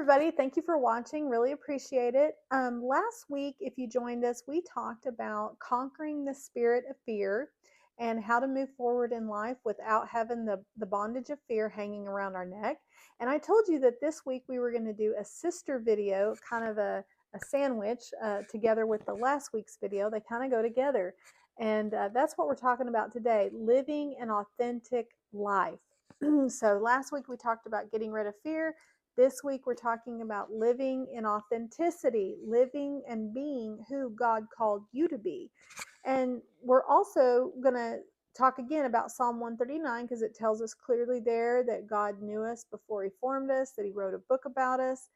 everybody. Thank you for watching. Really appreciate it. Last week, if you joined us, we talked about conquering the spirit of fear and how to move forward in life without having the bondage of fear hanging around our neck. And I told you that this week we were going to do a sister video, kind of a sandwich together with the last week's video. They kind of go together. And that's what we're talking about today, living an authentic life. So last week we talked about getting rid of fear. This week we're talking about living in authenticity, living and being who God called you to be. And we're also going to talk again about Psalm 139 because it tells us clearly there that God knew us before he formed us, that he wrote a book about us.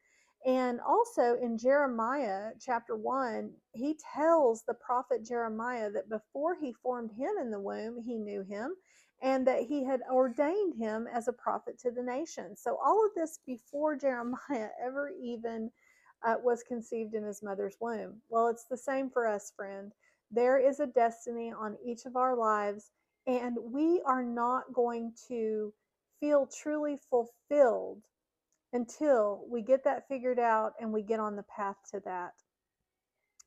And also in Jeremiah chapter 1, he tells the prophet Jeremiah that before he formed him in the womb, he knew him and that he had ordained him as a prophet to the nations. So all of this before Jeremiah ever even was conceived in his mother's womb. Well, it's the same for us, friend. There is a destiny on each of our lives, and we are not going to feel truly fulfilled until we get that figured out and we get on the path to that.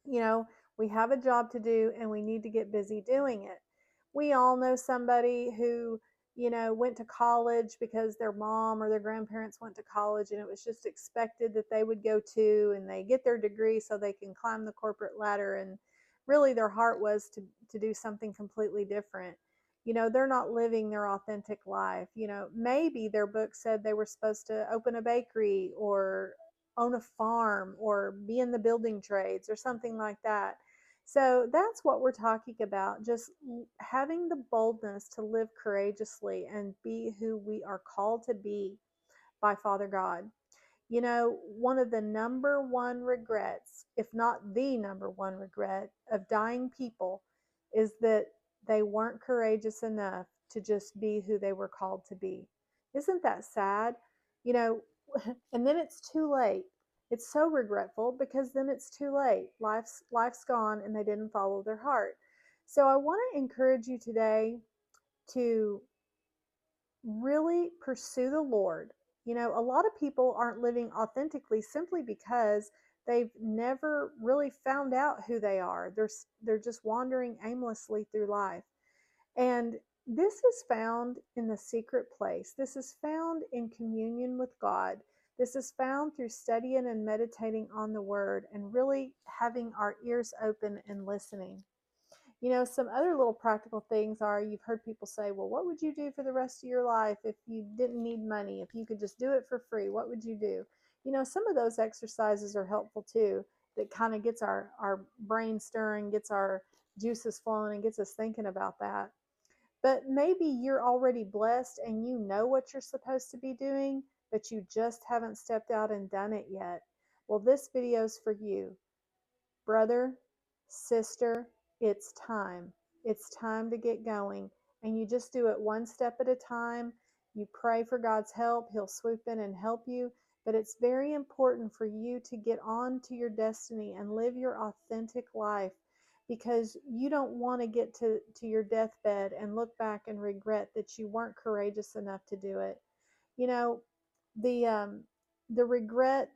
You know, we have a job to do and we need to get busy doing it. We all know somebody who, went to college because their mom or their grandparents went to college and it was just expected that they would go to, and they get their degree so they can climb the corporate ladder, and really their heart was to do something completely different. They're not living their authentic life. Maybe their book said they were supposed to open a bakery or own a farm or be in the building trades or something like that. So that's what we're talking about, just having the boldness to live courageously and be who we are called to be by Father God. One of the number one regrets, if not the number one regret of dying people, is that they weren't courageous enough to just be who they were called to be. Isn't that sad? You know, and then it's too late. It's so regretful because then it's too late. Life's gone and they didn't follow their heart. So I want to encourage you today to really pursue the Lord. A lot of people aren't living authentically simply because they've never really found out who they are. They're just wandering aimlessly through life. And this is found in the secret place. This is found in communion with God. This is found through studying and meditating on the word and really having our ears open and listening. Some other little practical things are, you've heard people say, well, what would you do for the rest of your life if you didn't need money? If you could just do it for free, what would you do? Some of those exercises are helpful too. That kind of gets our brain stirring, gets our juices flowing, and gets us thinking about that. But maybe you're already blessed and you know what you're supposed to be doing, but you just haven't stepped out and done it yet. Well, this video is for you. Brother, sister, it's time. It's time to get going. And you just do it one step at a time. You pray for God's help. He'll swoop in and help you. But it's very important for you to get on to your destiny and live your authentic life, because you don't want to get to your deathbed and look back and regret that you weren't courageous enough to do it. You know, the regret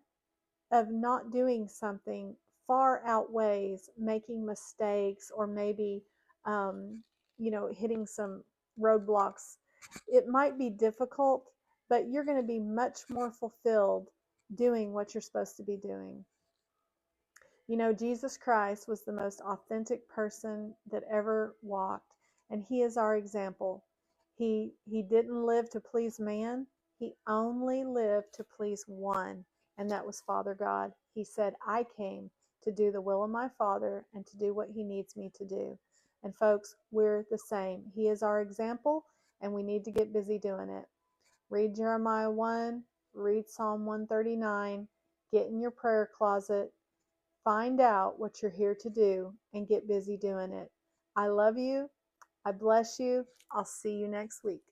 of not doing something far outweighs making mistakes or maybe hitting some roadblocks. It might be difficult, but you're going to be much more fulfilled doing what you're supposed to be doing. Jesus Christ was the most authentic person that ever walked, and he is our example. He didn't live to please man. He only lived to please one, and that was Father God. He said, I came to do the will of my Father and to do what he needs me to do. And folks, we're the same. He is our example, and we need to get busy doing it. Read Jeremiah 1, read Psalm 139, get in your prayer closet, find out what you're here to do, and get busy doing it. I love you. I bless you. I'll see you next week.